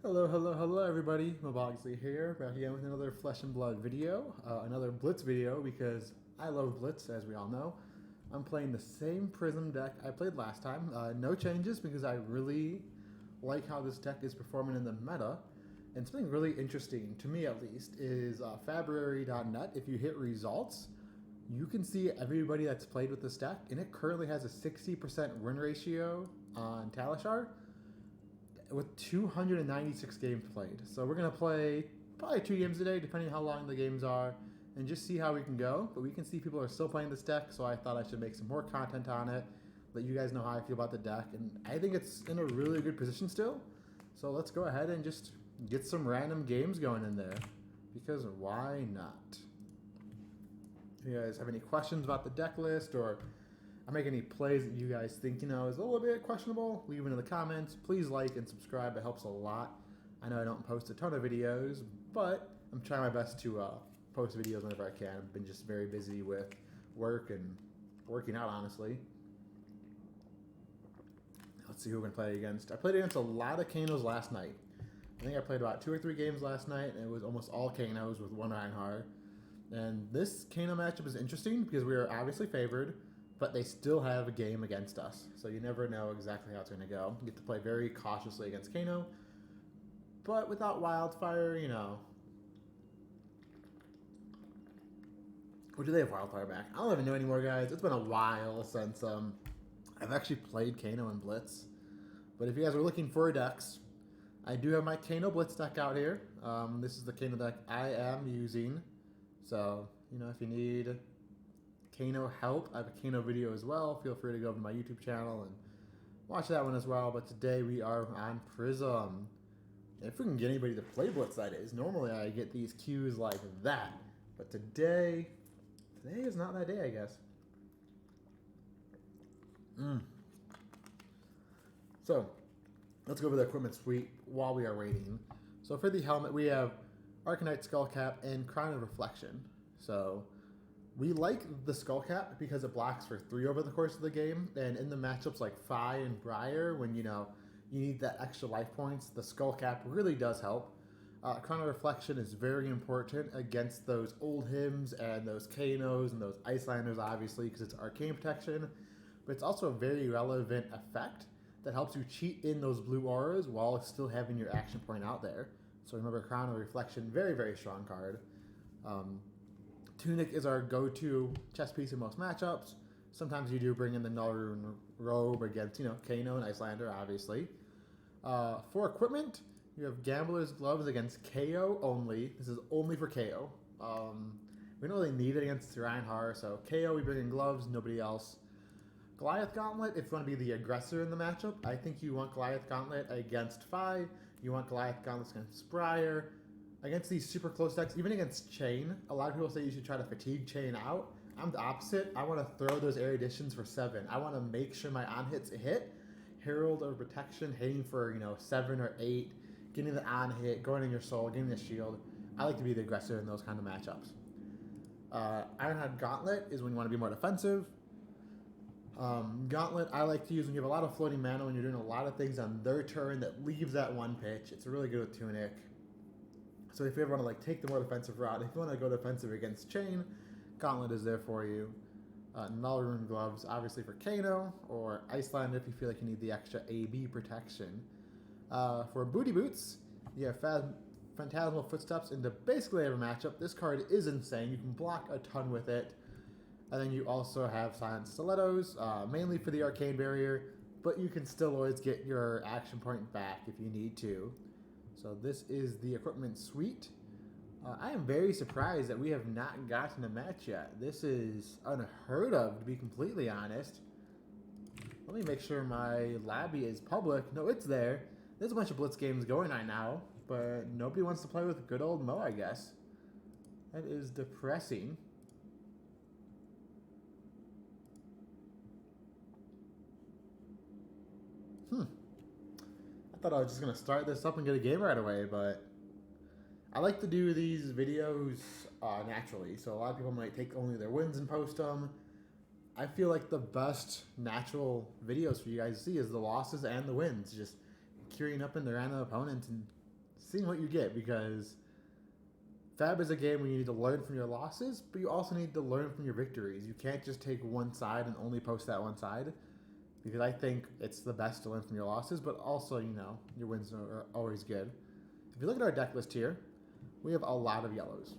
Hello everybody, Mobogsly here, back again with another Flesh and Blood video, another Blitz video because I love Blitz, as we all know. I'm playing the same Prism deck I played last time, no changes because I really like how this deck is performing in the meta. And something really interesting, to me at least, is February.net. If you hit results, you can see everybody that's played with this deck, and it currently has a 60% win ratio on Talishar, with 296 games played. So we're going to play probably 2 games today, depending on how long the games are, and just see how we can go. But we can see people are still playing this deck, so I thought I should make some more content on it, let you guys know how I feel about the deck. And I think it's in a really good position still. So let's go ahead and just get some random games going in there, because why not? If you guys have any questions about the deck list, or I make any plays that you guys think, is a little bit questionable, leave it in the comments. Please like and subscribe. It helps a lot. I know I don't post a ton of videos, but I'm trying my best to post videos whenever I can. I've been just very busy with work and working out, honestly. Let's see who we're going to play against. I played against a lot of Kanos last night. I think I played about 2 or 3 games last night, and it was almost all Kanos with 1 Reinhardt. And this Kano matchup is interesting because we are obviously favored, but they still have a game against us. So you never know exactly how it's going to go. You get to play very cautiously against Kano. But without Wildfire, Or do they have Wildfire back? I don't even know anymore, guys. It's been a while since I've actually played Kano and Blitz. But if you guys are looking for decks, I do have my Kano Blitz deck out here. This is the Kano deck I am using. So, if you need Kano help, I have a Kano video as well. Feel free to go over to my YouTube channel and watch that one as well. But today we are on Prism. If we can get anybody to play Blitz, that is. Normally I get these queues like that. But today is not that day, I guess. So, let's go over the equipment suite while we are waiting. So for the helmet, we have Arcanite Skullcap and Crown of Reflection. So we like the Skullcap because it blocks for 3 over the course of the game, and in the matchups like Fi and Briar, when you need that extra life points, the Skullcap really does help. Crown of Reflection is very important against those old hymns and those Kanos and those Icelanders, obviously, because it's arcane protection, but it's also a very relevant effect that helps you cheat in those blue auras while still having your action point out there. So remember, Crown of Reflection, very, very strong card. Tunic is our go-to chess piece in most matchups. Sometimes you do bring in the Null Robe against, Kano and Icelander, obviously. For equipment, you have Gambler's Gloves against KO only. This is only for KO. We don't really need it against Reinhardt, so KO, we bring in gloves, nobody else. Goliath Gauntlet, if you want to be the aggressor in the matchup, I think you want Goliath Gauntlet against Fi. You want Goliath Gauntlets against Briar. Against these super close decks, even against Chain, a lot of people say you should try to fatigue Chain out. I'm the opposite. I want to throw those eruditions for 7. I want to make sure my on-hits hit. Herald or Protection, hitting for, 7 or 8. Getting the on-hit, going in your soul, getting the shield. I like to be the aggressor in those kind of matchups. Ironhead Gauntlet is when you want to be more defensive. Gauntlet I like to use when you have a lot of floating mana, when you're doing a lot of things on their turn that leaves that one pitch. It's really good with Tunic. So if you ever want to take the more defensive route, if you want to go defensive against Chain, Gauntlet is there for you. Null Rune Gloves, obviously for Kano, or Icelander if you feel like you need the extra AB protection. For Booty Boots, you have Phantasmal Footsteps into basically every matchup. This card is insane. You can block a ton with it. And then you also have Silent Stilettos, mainly for the Arcane Barrier, but you can still always get your action point back if you need to. So this is the equipment suite. I am very surprised that we have not gotten a match yet. This is unheard of, to be completely honest. Let me make sure my lobby is public. No, it's there. There's a bunch of Blitz games going right now, but nobody wants to play with good old Mo, I guess. That is depressing. I thought I was just going to start this up and get a game right away, but I like to do these videos naturally, so a lot of people might take only their wins and post them. I feel like the best natural videos for you guys to see is the losses and the wins, just queuing up in the random opponents and seeing what you get, because FAB is a game where you need to learn from your losses, but you also need to learn from your victories. You can't just take one side and only post that one side, because I think it's the best to learn from your losses, but also, you know, your wins are always good. If you look at our deck list here, we have a lot of yellows,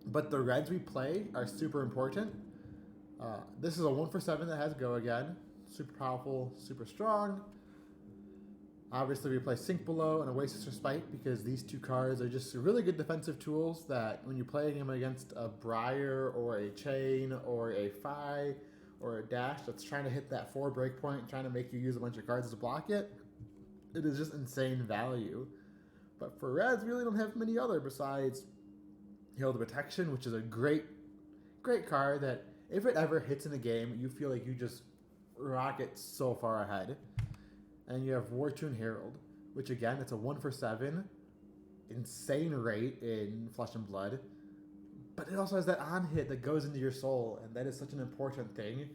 but the reds we play are super important. This is a 1 for 7 that has Go again. Super powerful, super strong. Obviously, we play Sink Below and Oasis Respite because these two cards are just really good defensive tools that when you're playing them against a Briar or a Chain or a Phi or a Dash that's trying to hit that 4 breakpoint, trying to make you use a bunch of cards to block it, it is just insane value. But for reds, we really don't have many other besides Herald of Protection, which is a great card that if it ever hits in a game, you feel like you just rocket so far ahead. And you have Wartune Herald, which again, it's a 1 for 7, insane rate in Flesh and Blood, but it also has that on hit that goes into your soul, and that is such an important thing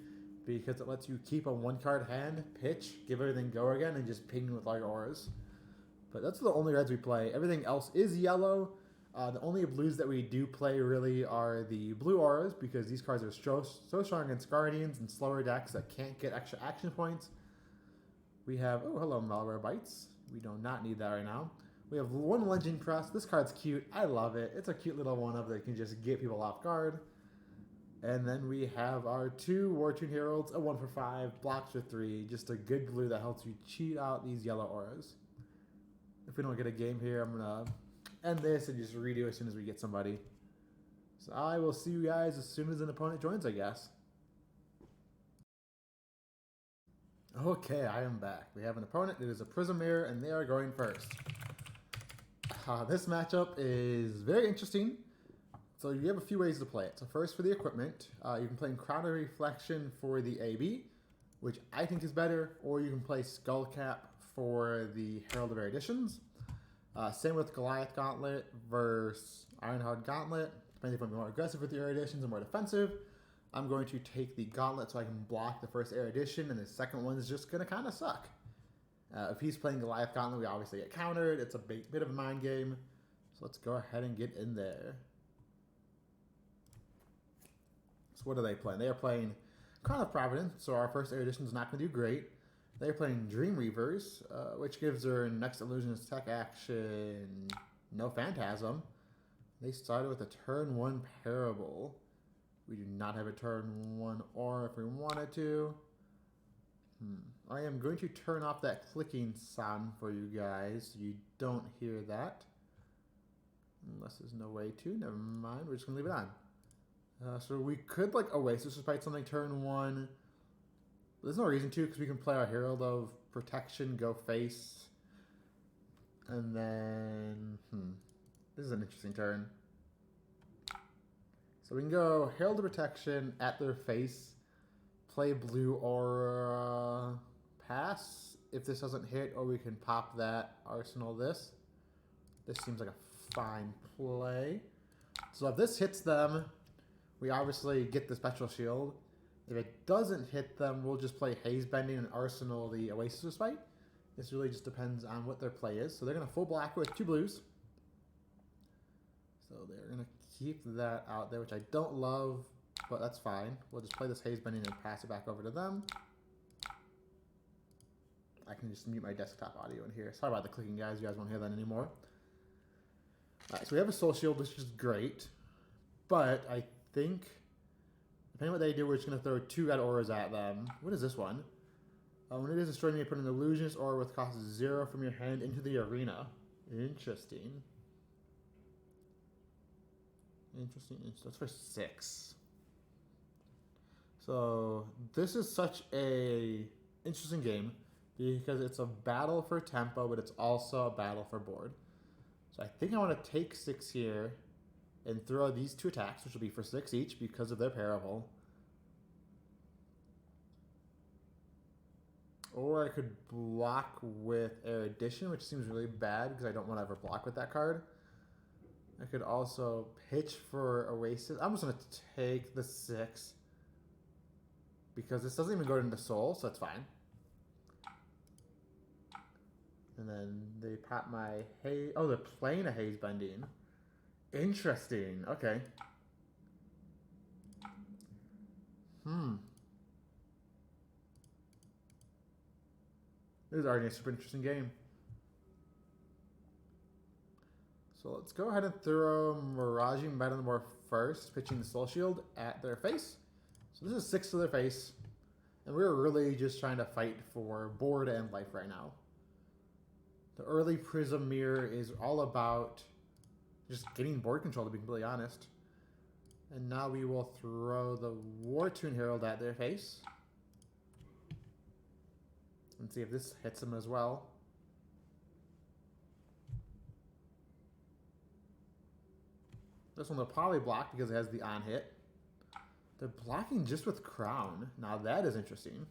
because it lets you keep a 1-card hand, pitch, give everything Go again, and just ping with all your auras. But that's the only reds we play. Everything else is yellow. The only blues that we do play really are the blue auras because these cards are so strong against Guardians and slower decks that can't get extra action points. We have, oh, hello, Malware Bites. We do not need that right now. We have 1 Legend Press. This card's cute. I love it. It's a cute little one-up that can just get people off guard. And then we have our 2 Wartune Heralds, a 1 for 5, blocks for 3. Just a good blue that helps you cheat out these yellow auras. If we don't get a game here, I'm going to end this and just redo as soon as we get somebody. So I will see you guys as soon as an opponent joins, I guess. Okay, I am back. We have an opponent. It is a Prism Mirror, and they are going first. This matchup is very interesting. So you have a few ways to play it. So first, for the equipment, you can play Crown of Reflection for the AB, which I think is better, or you can play Skullcap for the Herald of Eruditions. Same with Goliath Gauntlet versus Ironhard Gauntlet. Depending if I'm more aggressive with the Eruditions or more defensive. I'm going to take the Gauntlet so I can block the first Erudition, and the second one is just going to kind of suck. If he's playing Goliath Gauntlet, we obviously get countered. It's a bit of a mind game. So let's go ahead and get in there. So what are they playing? They are playing Crown of Providence, so our first Erudition is not going to do great. They're playing Dream Reavers, which gives their next Illusionist tech action no Phantasm. They started with a turn 1 Parable. We do not have a turn 1 aura if we wanted to. I am going to turn off that clicking sound for you guys so you don't hear that. Unless there's no way to. Never mind. We're just going to leave it on. So we could like Oasis despite something turn 1. There's no reason to because we can play our Herald of Protection, go face. And then... This is an interesting turn. So we can go Herald of Protection at their face, play blue aura, pass if this doesn't hit, or we can pop that, arsenal this. This seems like a fine play. So if this hits them, we obviously get the special shield. If it doesn't hit them, we'll just play Haze Bending and arsenal the Oasis Respite. This really just depends on what their play is. So they're going to full black with 2 blues. So they're going to keep that out there, which I don't love, but that's fine. We'll just play this Haze Bending and pass it back over to them. I can just mute my desktop audio in here. Sorry about the clicking, guys. You guys won't hear that anymore. Alright, so we have a Soul Shield, which is great. But I think, depending on what they do, we're just going to throw 2 red auras at them. What is this one? When it is destroyed, you put an Illusionist aura with cost 0 from your hand into the arena. Interesting. That's for 6. So this is such a interesting game because it's a battle for tempo, but it's also a battle for board. So I think I want to take 6 here and throw these 2 attacks, which will be for 6 each because of their parable. Or I could block with Erudition, which seems really bad because I don't want to ever block with that card. I could also pitch for Oasis. I'm just going to take the 6 because this doesn't even go into Soul, so that's fine. And then they pop my haze. Oh, they're playing a haze bending. Interesting. Okay. This is already a super interesting game. So let's go ahead and throw Miraging Metamorph first, pitching the Soul Shield at their face. So this is 6 to their face. And we're really just trying to fight for board and life right now. The early Prism Mirror is all about just getting board control, to be completely honest. And now we will throw the War Tune Herald at their face. And see if this hits them as well. This one they'll probably block because it has the on hit. They're blocking just with Crown. Now that is interesting.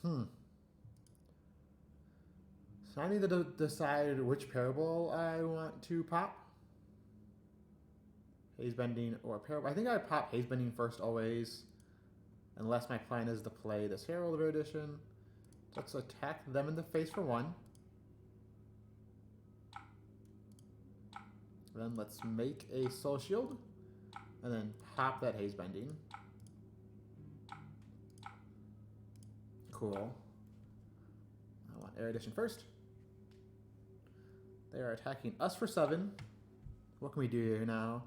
So I need to decide which parable I want to pop. Haze Bending or parable. I think I pop Haze Bending first always. Unless my plan is to play this Herald of Erudition. Let's attack them in the face for 1. Then let's make a Soul Shield. And then pop that Haze Bending. Cool. I want Erudition first. They are attacking us for 7. What can we do here now?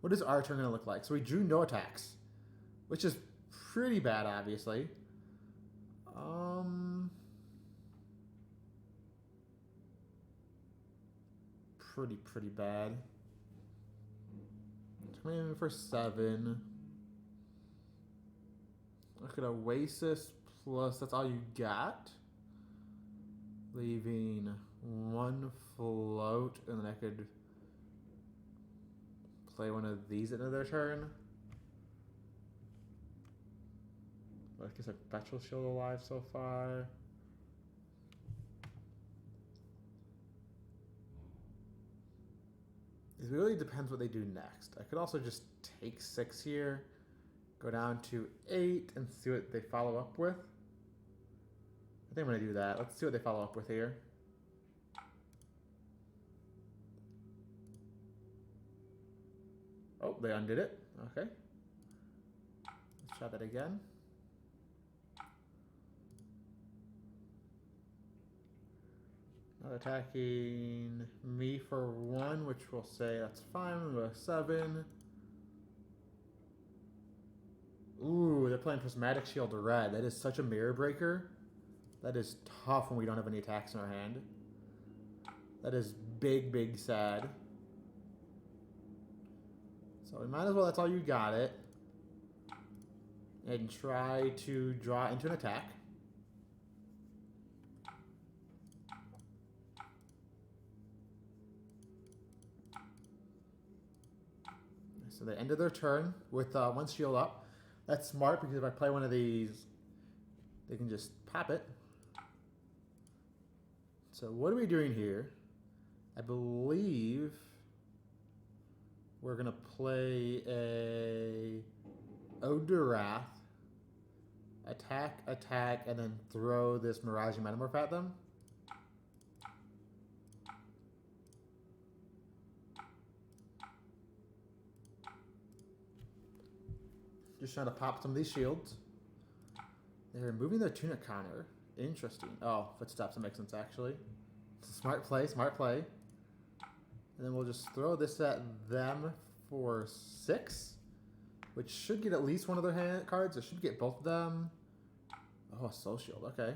What is our turn going to look like? So we drew no attacks, which is pretty bad, obviously. Pretty bad. Coming in for 7. Look at Oasis plus, that's all you got. Leaving 1 float, and then I could play one of these into their turn. I guess a Perpetual Shield alive so far. It really depends what they do next. I could also just take 6 here, go down to 8, and see what they follow up with. I think I'm going to do that. Let's see what they follow up with here. Oh, they undid it. Okay. Let's try that again. Now attacking me for 1, which we'll say that's fine. We'll go 7. Ooh, they're playing Prismatic Shield red. That is such a mirror breaker. That is tough when we don't have any attacks in our hand. That is big sad. So we might as well, that's all you got it. And try to draw into an attack. So they ended their turn with 1 shield up. That's smart because if I play one of these, they can just pop it. So what are we doing here? I believe we're going to play a Ode to Wrath, attack, and then throw this Miraging Metamorph at them. Just trying to pop some of these shields. They're moving their Tunic counter. Interesting. Oh, footsteps. That makes sense, actually. It's a smart play, smart play. And then we'll just throw this at them for 6, which should get at least one of their hand cards. It should get both of them. Oh, Soul Shield. Okay.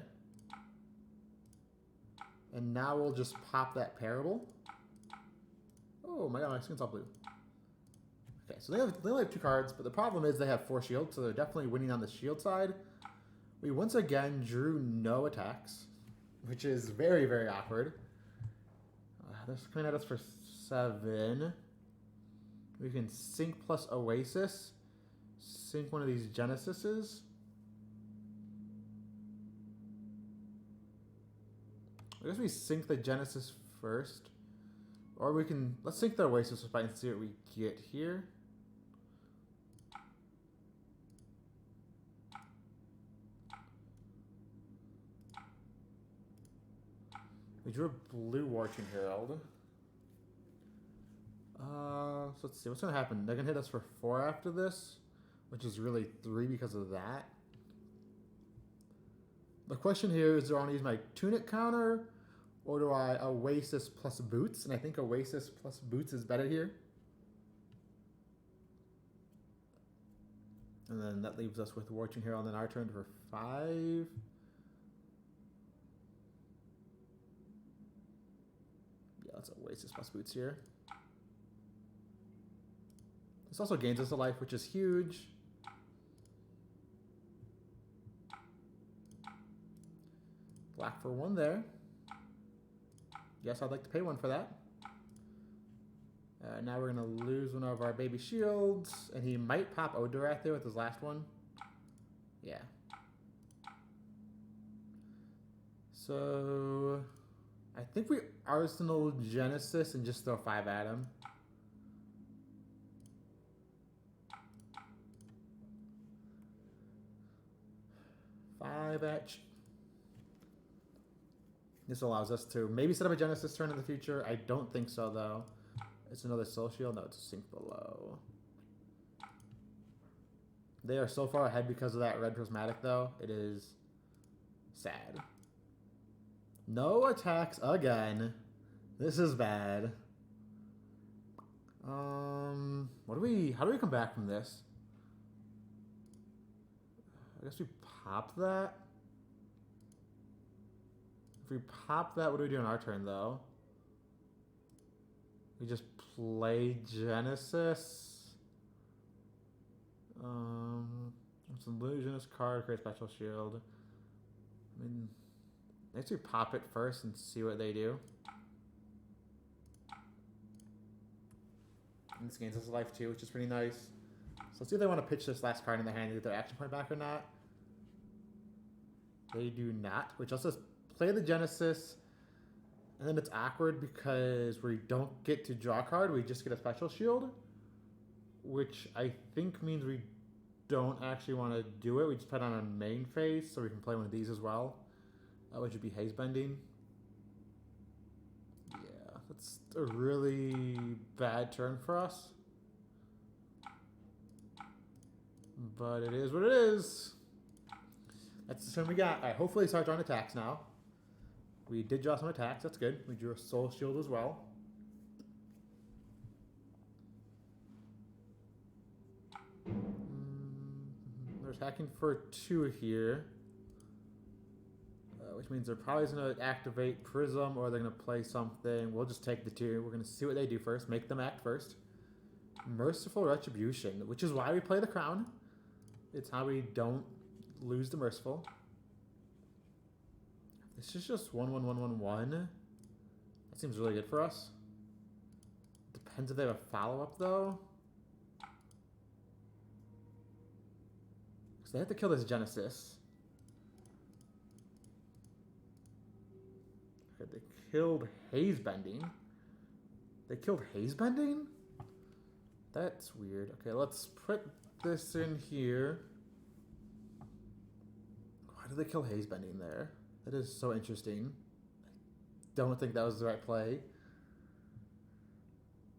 And now we'll just pop that Parable. Oh my god, my screen's all blue. Okay, so they only have 2 cards, but the problem is they have 4 shields, so they're definitely winning on the shield side. We once again drew no attacks, which is very awkward. They're coming at us for 7. We can sync plus Oasis. Sync one of these Genesises. I guess we sync the Genesis first. Or we can, let's sync the Oasis and see what we get here. We drew a blue Wartune Herald. So let's see what's gonna happen. They're gonna hit us for 4 after this, which is really 3 because of that. The question here is, do I want to use my Tunic counter, or do I Oasis plus Boots? And I think Oasis plus Boots is better here. And then that leaves us with Wartune Herald on our turn for 5. Yeah, let's Oasis plus Boots here. This also gains us a life, which is huge. Black for 1 there. Yes, I'd like to pay 1 for that. Now we're going to lose one of our baby shields, and he might pop Odorath there with his last one. Yeah. So I think we Arsenal Genesis and just throw 5 at him. This allows us to maybe set up a Genesis turn in the future. I don't think so, though. It's another Soul Shield. No, it's a Sink Below. They are so far ahead because of that red prismatic, though. It is sad. No attacks again. This is bad. How do we come back from this? I guess we pop that. If we pop that, what do we do on our turn, though? We just play Genesis. It's an illusionist card, create special shield. I mean, I guess we pop it first and see what they do. And this gains us a life too, which is pretty nice. So let's see if they want to pitch this last card in their hand to get their action point back or not. They do not, which lets us play the Genesis. And then it's awkward because we don't get to draw a card, we just get a special shield. Which I think means we don't actually want to do it. We just put it on our main phase so we can play one of these as well. Which would be Haze Bending. Yeah, that's a really bad turn for us. But it is what it is. That's the turn we got. Alright, hopefully start drawing attacks now. We did draw some attacks, that's good. We drew a Soul Shield as well. They're attacking for 2 here. Which means they're probably going to activate Prism or they're going to play something. We'll just take the 2. We're going to see what they do first. Make them act first. Merciful Retribution, which is why we play the Crown. It's how we don't lose the Merciful. This is just 1/1/1/1/1. That seems really good for us. Depends if they have a follow-up, though. Because they have to kill this Genesis. Okay, they killed Haze Bending. They killed Haze Bending? That's weird. Okay, let's put this in here. Why did they kill Haze Bending there? That is so interesting. I don't think that was the right play.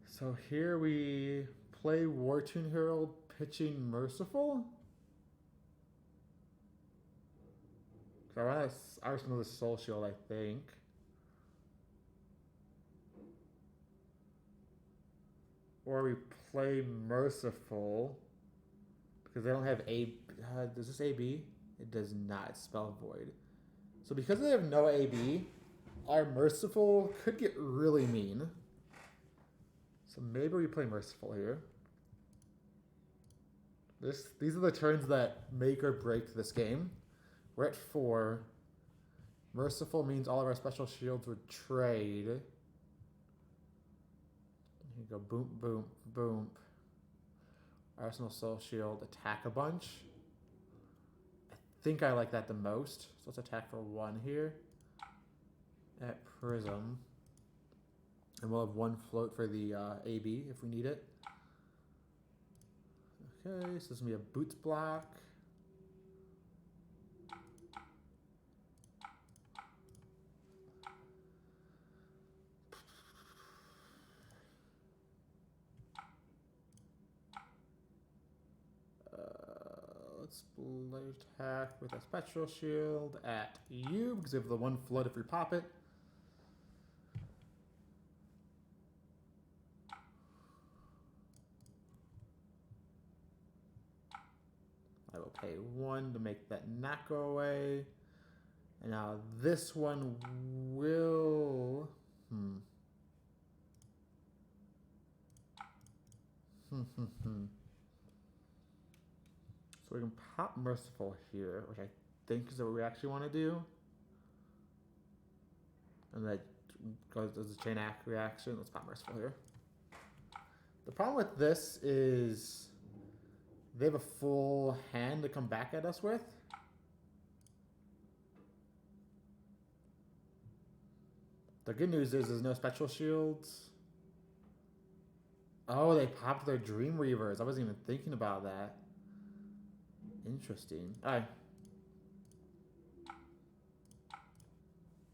So here we play Wartune Herald pitching Merciful. I want to Arsenal the Soul Shield, I think. Or we play Merciful. Because they don't have A. Does this AB? It does not. It's Spell Void. So because they have no AB, our Merciful could get really mean. So maybe we play Merciful here. These are the turns that make or break this game. We're at 4. Merciful means all of our special shields would trade. Here you go, boom, boom, boom. Arsenal Soul Shield, attack a bunch. I think I like that the most. So let's attack for 1 here. At Prism. And we'll have 1 float for the AB if we need it. Okay, so this is going to be a Boots block. Split attack with a Spectral Shield at you because we have the one float if we pop it. I will pay 1 to make that not go away. And now this one will... So we can pop Merciful here, which I think is what we actually want to do. And that goes as a chain act reaction. Let's pop Merciful here. The problem with this is they have a full hand to come back at us with. The good news is there's no Spectral Shields. Oh, they popped their Dreamweavers. I wasn't even thinking about that. Interesting. Alright.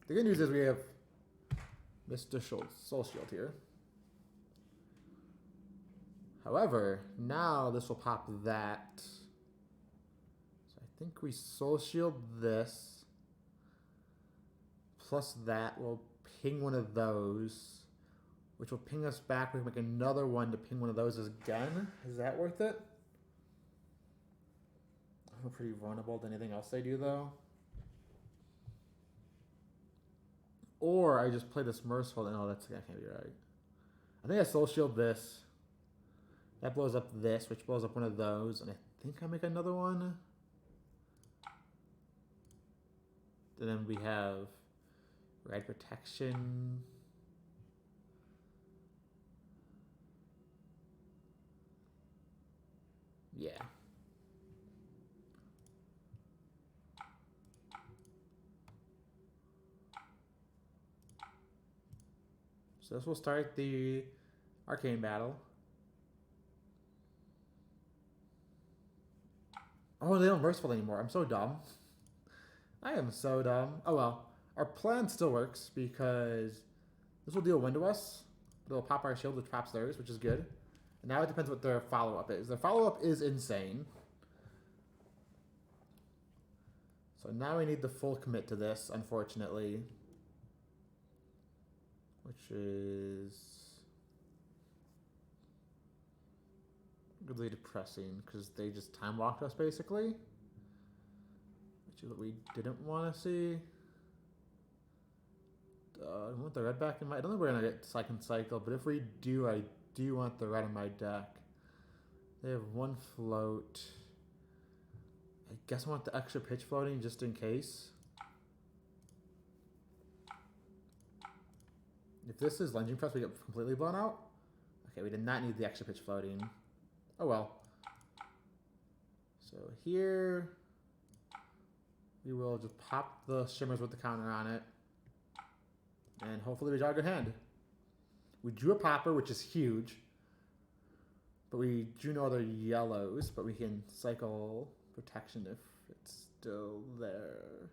The good news is we have Mr. Soul Shield here. However, now this will pop that. So I think we Soul Shield this. Plus that will ping one of those, which will ping us back. We can make another one to ping one of those again. Is that worth it? I'm pretty vulnerable to anything else they do, though. Or I just play this Merciful. No, that can't be right. I think I Soul Shield this. That blows up this, which blows up one of those. And I think I make another one. And then we have Red Protection. Yeah. So this will start the Arcane battle. Oh, they don't Merciful anymore. I'm so dumb. I am so dumb. Oh well. Our plan still works because this will deal 1 to us. It'll pop our shield, which pops theirs, which is good. And now it depends what their follow-up is. Their follow-up is insane. So now we need the full commit to this, unfortunately. Which is really depressing because they just time walked us basically. Which is what we didn't want to see. I want the red back in my... I don't think we're going to get second cycle, but if we do, I do want the red in my deck. They have 1 float. I guess I want the extra pitch floating just in case. If this is Lunging Press, we get completely blown out. Okay, we did not need the extra pitch floating. Oh well. So here, we will just pop the Shimmers with the counter on it. And hopefully we draw a good hand. We drew a popper, which is huge. But we drew no other yellows, but we can cycle Protection if it's still there.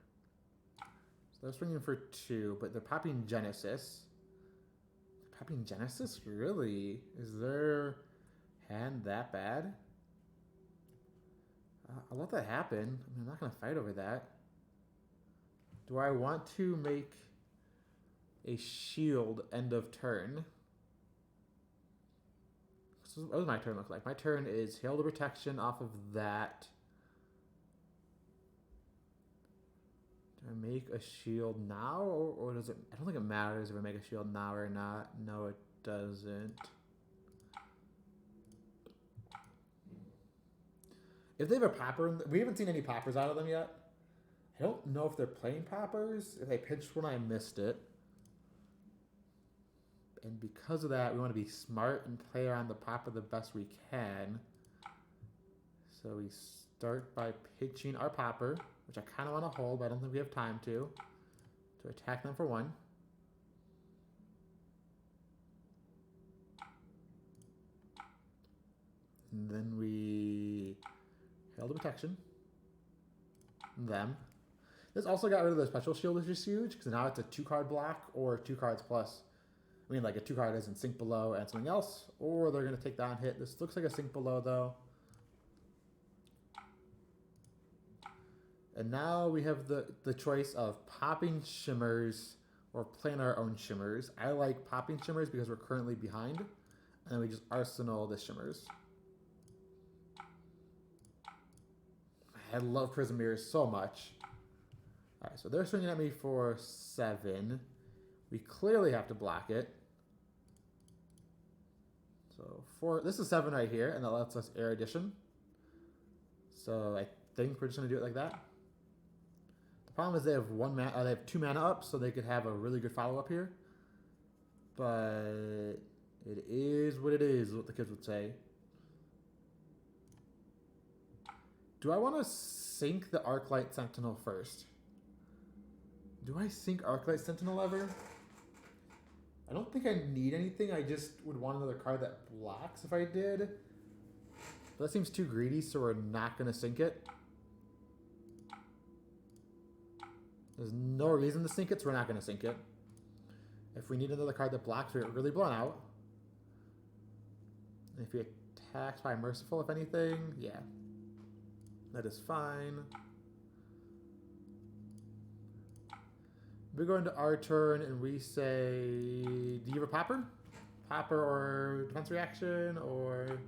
So they're swinging for 2, but they're popping Genesis. They're popping Genesis? Really? Is their hand that bad? I'll let that happen. I mean, I'm not going to fight over that. Do I want to make a shield end of turn? What does my turn look like? My turn is Hail to Protection off of that. Do I make a shield now? Or does it... I don't think it matters if I make a shield now or not. No, it doesn't. If they have a popper... We haven't seen any poppers out of them yet. I don't know if they're playing poppers. If they pitched one, I missed it. And because of that, we want to be smart and play around the popper the best we can. So we start by pitching our popper, which I kind of want to hold, but I don't think we have time to attack them for 1. And then we Hail to Protection them. This also got rid of the Special Shield, which is huge, because now it's a 2-card block or 2 cards plus. I mean, like a 2-card isn't Sink Below and something else, or they're going to take down hit. This looks like a Sink Below, though. And now we have the choice of popping shimmers or playing our own shimmers. I like popping shimmers because we're currently behind. And then we just arsenal the shimmers. I love Prism Mirrors so much. Alright, so they're swinging at me for 7. We clearly have to block it. So 4, this is 7 right here, and that lets us air addition. So I think we're just gonna do it like that. The problem is they have they have 2 mana up, so they could have a really good follow up here. But it is what it is, what the kids would say. Do I want to sync the Arclight Sentinel first? Do I sync Arclight Sentinel ever? I don't think I need anything. I just would want another card that blocks if I did. But that seems too greedy, so we're not going to sync it. There's no reason to sync it, so we're not going to sync it. If we need another card that blocks, we get really blown out. And if he attacks by Merciful, if anything, yeah. That is fine. We go into our turn and we say, do you have a popper? Popper or defense reaction or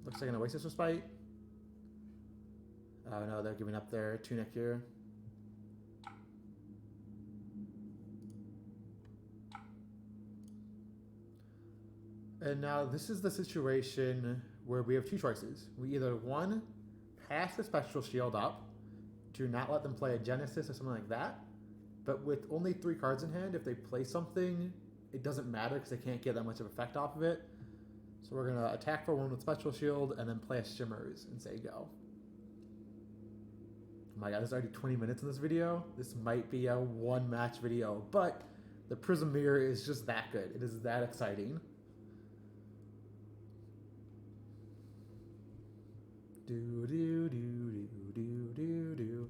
looks like an Oasis Respite. Oh no, they're giving up their Tunic here. And now this is the situation where we have 2 choices. We either, 1, pass the Spectral Shield up to not let them play a Genesis or something like that. But with only 3 cards in hand, if they play something, it doesn't matter because they can't get that much of effect off of it. So we're going to attack for 1 with Spectral Shield and then play a Shimmers and say go. Oh my god, there's already 20 minutes in this video. This might be a 1-match video, but the Prism Mirror is just that good. It is that exciting. Do do do do do do do do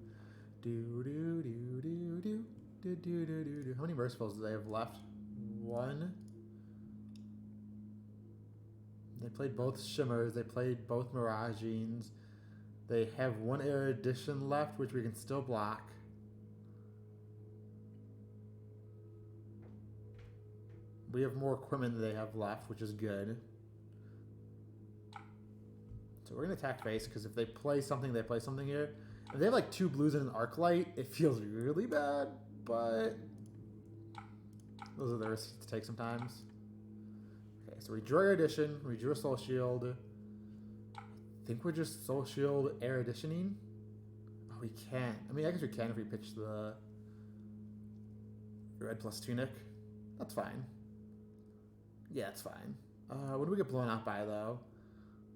do do do do do do do. How many Mercifuls do they have left? 1. They played both Shimmers. They played both Miragines. They have 1 Air Edition left, which we can still block. We have more equipment than they have left, which is good. So we're going to attack face, because if they play something, they play something here. If they have like 2 blues and an Arclight, it feels really bad, but those are the risks to take sometimes. Okay, so we drew Air Edition, we drew a Soul Shield. I think we're just Soul Shield Air Editioning. Oh, we can't. I mean, I guess we can if we pitch the red plus Tunic. That's fine. Yeah, it's fine. What do we get blown out by, though?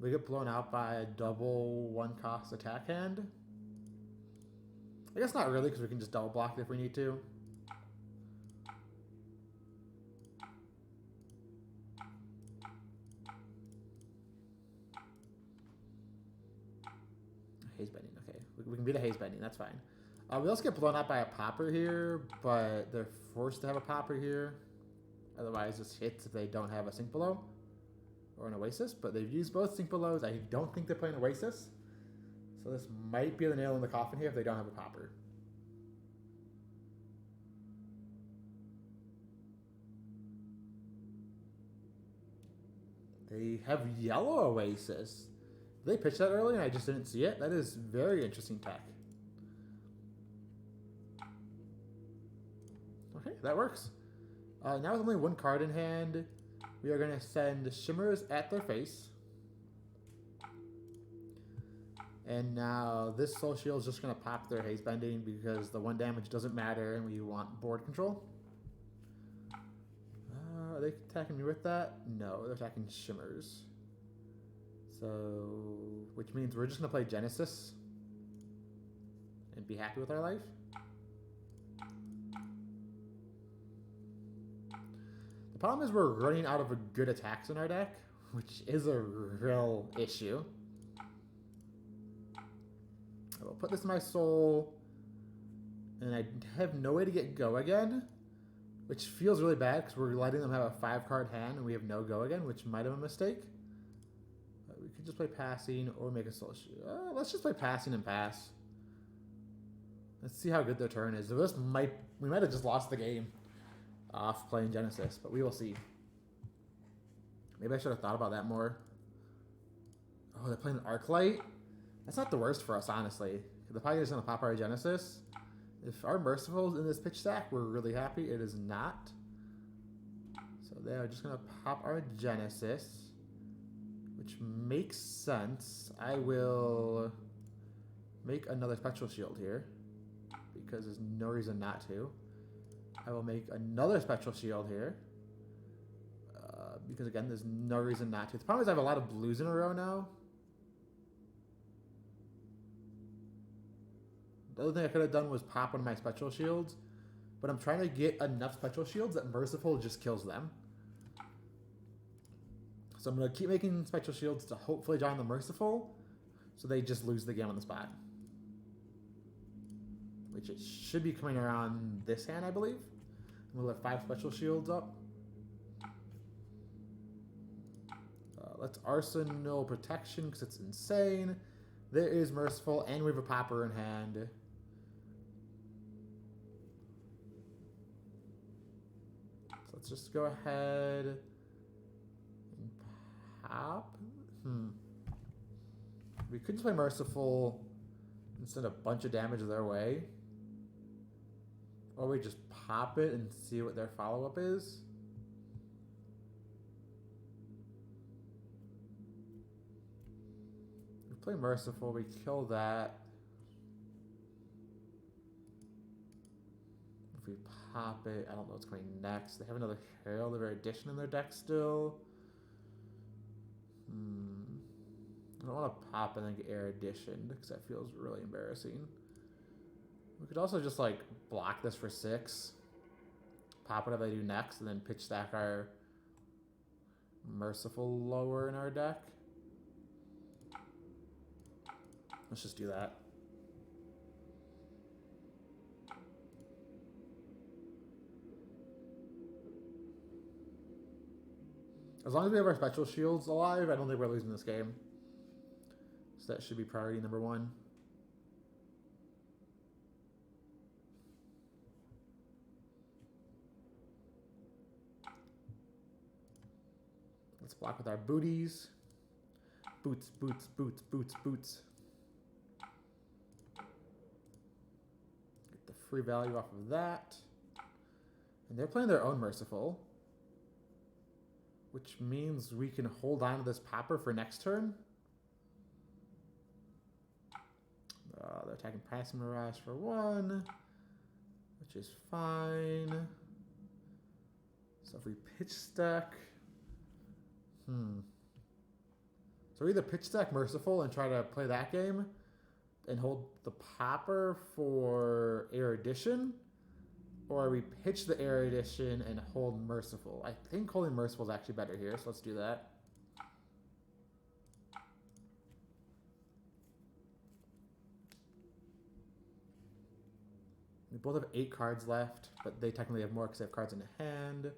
We get blown out by a double 1-cost attack hand. I guess not really, because we can just double block it if we need to. Haze Bending, okay. We can beat a Haze Bending, that's fine. We also get blown out by a Popper here, but they're forced to have a Popper here. Otherwise, this hits if they don't have a Sink Below or an Oasis, but they've used both Sink Belows. I don't think they're playing Oasis. So this might be the nail in the coffin here if they don't have a Popper. They have yellow Oasis. They pitched that early and I just didn't see it. That is very interesting tech. Okay, that works. Now with only 1 card in hand, we are going to send Shimmers at their face. And now this Soul Shield is just going to pop their Haze Bending because the 1 damage doesn't matter and we want board control. Are they attacking me with that? No, they're attacking Shimmers. So, which means we're just going to play Genesis and be happy with our life. The problem is we're running out of good attacks in our deck, which is a real issue. I will put this in my soul, and I have no way to get go again, which feels really bad because we're letting them have a 5-card hand and we have no go again, which might have been a mistake. But we could just play passing or make a soul shield. Let's just play passing and pass. Let's see how good their turn is. We might have just lost the game off playing Genesis, but we will see. Maybe I should have thought about that more. Oh, they're playing an Arclight? That's not the worst for us, honestly. The probably just going to pop our Genesis. If our Merciful's in this pitch stack, we're really happy. It is not. So they are just going to pop our Genesis, which makes sense. I will make another Spectral Shield here, because there's no reason not to. I will make another Spectral Shield here, because again, there's no reason not to. The problem is I have a lot of blues in a row now. The other thing I could have done was pop one of my Spectral Shields, but I'm trying to get enough Spectral Shields that Merciful just kills them. So I'm going to keep making Spectral Shields to hopefully draw on the Merciful, so they just lose the game on the spot. Which it should be coming around this hand, I believe. We'll have 5 Spectral Shields up. Let's Arsenal Protection because it's insane. There is Merciful, and we have a Popper in hand. So let's just go ahead and pop. We could just play Merciful and send a bunch of damage their way. Or we just pop it and see what their follow-up is. We play Merciful, we kill that. If we pop it, I don't know what's coming next. They have another Herald of Erudition in their deck still. I don't want to pop and then get Erudition because that feels really embarrassing. We could also just like block this for 6, pop whatever they do next, and then pitch stack our Merciful lower in our deck. Let's just do that. As long as we have our Spectral Shields alive, I don't think we're losing this game. So that should be priority number 1. Let's block with our booties. Boots, boots, boots, boots, boots. Get the free value off of that. And they're playing their own Merciful, which means we can hold on to this Popper for next turn. They're attacking Passing Mirage for 1, which is fine. So if we pitch stack... So either pitch stack Merciful and try to play that game and hold the Popper for Erudition, or we pitch the Erudition and hold Merciful. I think holding Merciful is actually better here, so let's do that. We both have 8 cards left, but they technically have more because they have cards in the hand.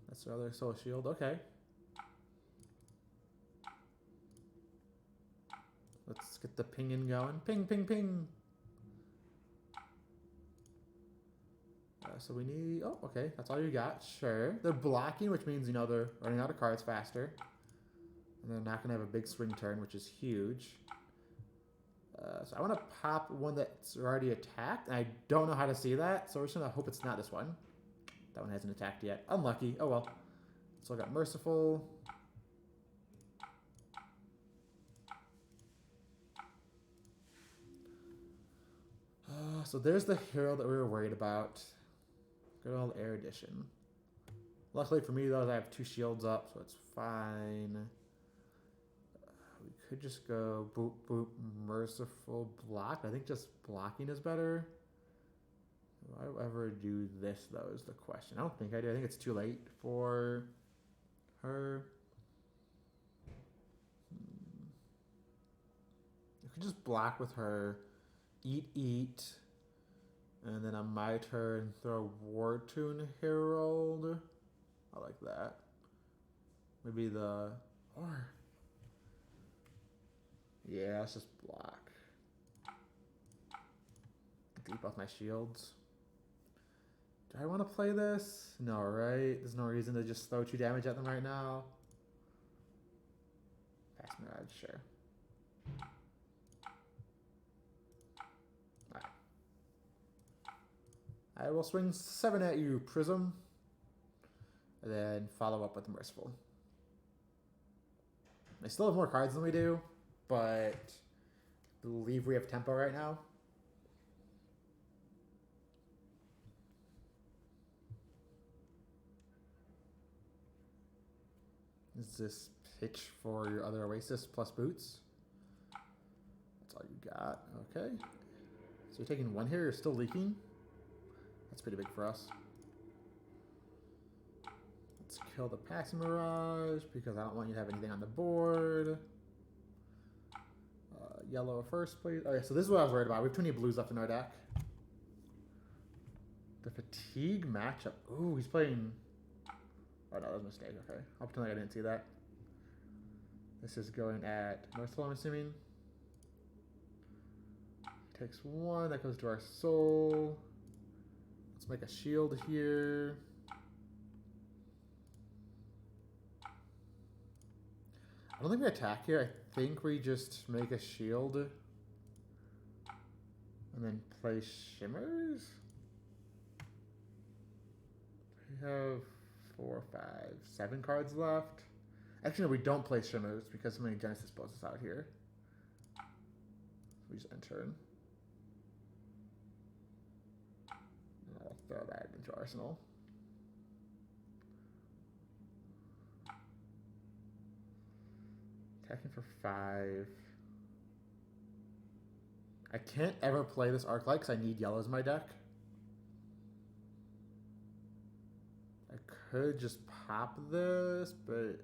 That's their other Soul Shield. Okay. Let's get the pinging going. Ping, ping, ping. So we need... Oh, okay. That's all you got. Sure. They're blocking, which means, you know, they're running out of cards faster. And they're not going to have a big swing turn, which is huge. So I want to pop one that's already attacked. And I don't know how to see that, so we're just going to hope it's not this one. That one hasn't attacked yet. Unlucky. Oh, well. So I got Merciful. So there's the hero that we were worried about. Good old Erudition. Luckily for me, though, I have 2 shields up, so it's fine. We could just go boop, boop, Merciful, block. I think just blocking is better. Do I ever do this, though, is the question. I don't think I do. I think it's too late for her. You could just block with her, eat, and then on my turn, throw War Tune Herald. I like that. Maybe the... Or... Yeah, let's just block. delete both my shields. Do I want to play this? No, right? There's no reason to just throw 2 damage at them right now. Pass Mirage, sure. Alright. I will swing 7 at you, Prism. And then follow up with Merciful. I still have more cards than we do, but I believe we have tempo right now. Is this pitch for your other Oasis plus boots? That's all you got. Okay. So you're taking 1 here, you're still leaking? That's pretty big for us. Let's kill the Passing Mirage because I don't want you to have anything on the board. Yellow first, please. Okay, so this is what I was worried about. We have too many blues left in our deck. The Fatigue matchup. Ooh, he's playing... Oh, no, that was a mistake. Okay. I'll pretend like I didn't see that. This is going at Merciful, I'm assuming. Takes 1. That goes to our soul. Let's make a shield here. I don't think we attack here. I think we just make a shield. And then play Shimmers. We have 4, 5, 7 cards left. Actually, no, we don't play Shimmers because somebody Genesis pulls us out here. We just enter. I'll throw that into Arsenal. Attacking for 5. I can't ever play this Arclight because I need yellows in my deck. I could just pop this, but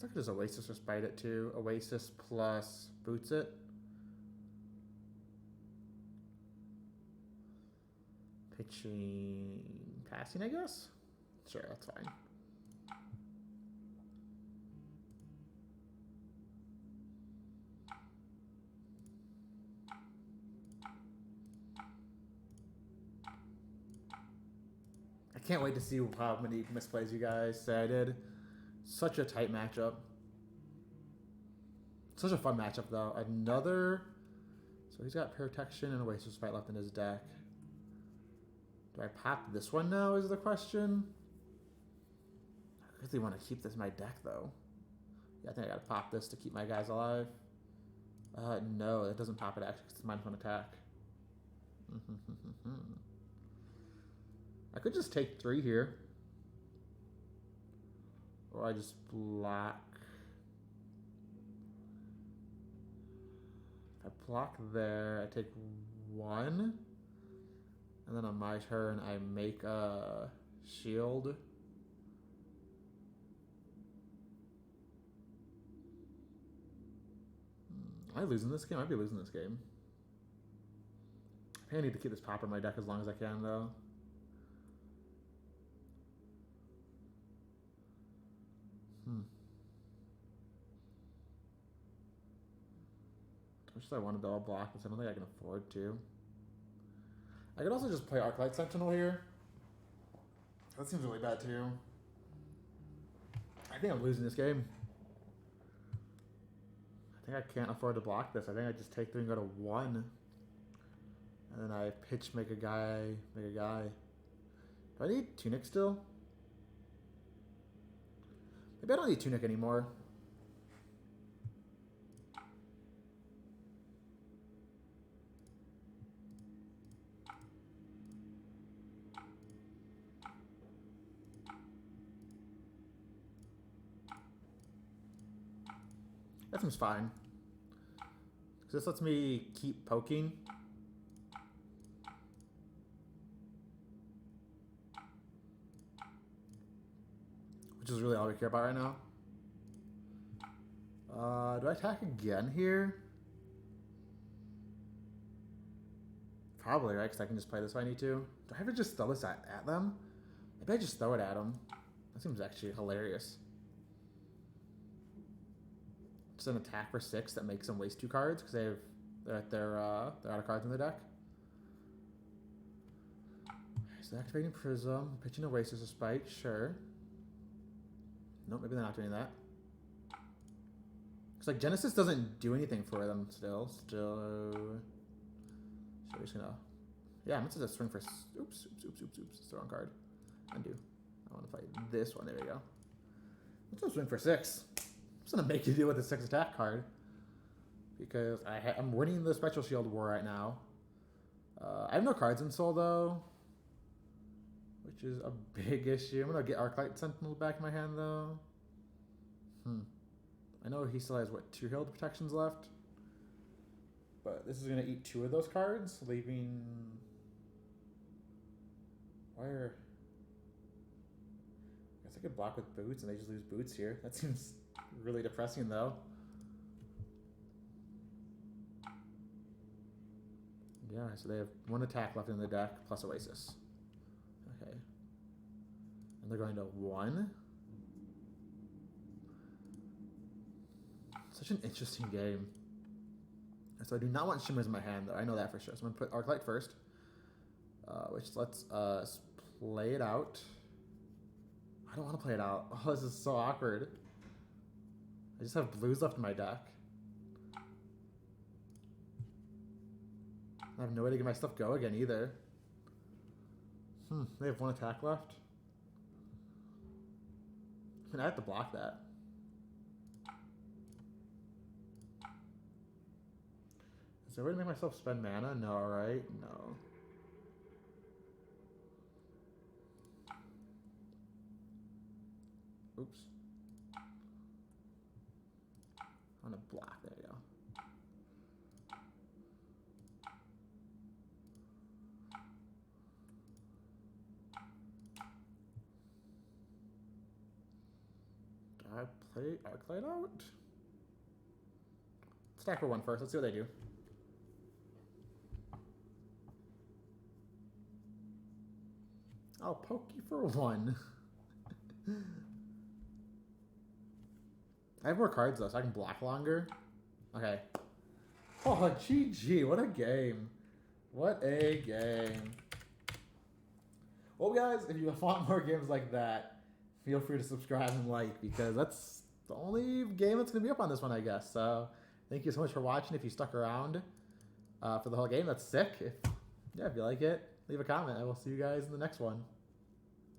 I could just Oasis or Spite it too. Oasis plus boots it. Pitching, passing, I guess? Sure, that's fine. I can't wait to see how many misplays you guys say I did. Such a tight matchup. Such a fun matchup, though. Another... So he's got Protection and Oasis Fight left in his deck. Do I pop this one now is the question? I really want to keep this in my deck, though. Yeah, I think I gotta pop this to keep my guys alive. No, it doesn't pop it, actually, because it's -1 attack. I could just take 3 here. Or I just block. If I block there, I take 1. And then on my turn, I make a shield. Am I losing this game? I might be losing this game. I think I need to keep this popper in my deck as long as I can, though. How much do I want to double block this? I don't think I can afford to. I could also just play Arclight Sentinel here. That seems really bad too. I think I'm losing this game. I think I can't afford to block this. I think I just take 3 and go to 1. And then I pitch, make a guy. Do I need Tunic still? Maybe I don't need Tunic anymore. That seems fine. This lets me keep poking. Which is really all we care about right now. Do I attack again here? Probably, right? Because I can just play this if I need to. Do I ever just throw this at them? Maybe I just throw it at them. That seems actually hilarious. Just an attack for 6 that makes them waste 2 cards because they have They're out of cards in the deck. So activating Prism, pitching Oasis of Spite, sure. Nope, maybe they're not doing that. It's like Genesis doesn't do anything for them still. So we're just gonna. Yeah, I'm gonna swing for. Oops. It's the wrong card. Undo. I want to fight this one. There we go. Let's go swing for 6. I'm just gonna make you deal with the 6 attack card because I'm winning the Spectral Shield war right now. I have no cards in Soul though, which is a big issue. I'm gonna get Arclight Sentinel back in my hand though. I know he still has what 2 healed protections left, but this is gonna eat 2 of those cards, leaving. Where? I guess I could block with Boots and they just lose Boots here. That seems really depressing though. Yeah, so they have 1 attack left in the deck plus Oasis. Okay. And they're going to 1. Such an interesting game. So I do not want Shimmers in my hand though. I know that for sure. So I'm going to put Arclight first. Which lets us play it out. I don't want to play it out. Oh, this is so awkward. I just have blues left in my deck. I have no way to get my stuff go again either. They have 1 attack left. I mean, I have to block that. Is there a way to make myself spend mana? No, right? No. Oops. I'm gonna block. There you go. Do I play Arclight out? Stack for 1 first. Let's see what they do. I'll poke you for 1. I have more cards though, so I can block longer. Okay. Oh, GG. What a game. What a game. Well, guys, if you want more games like that, feel free to subscribe and like, because that's the only game that's going to be up on this one, I guess. So thank you so much for watching. If you stuck around for the whole game, that's sick. If you like it, leave a comment. I will see you guys in the next one.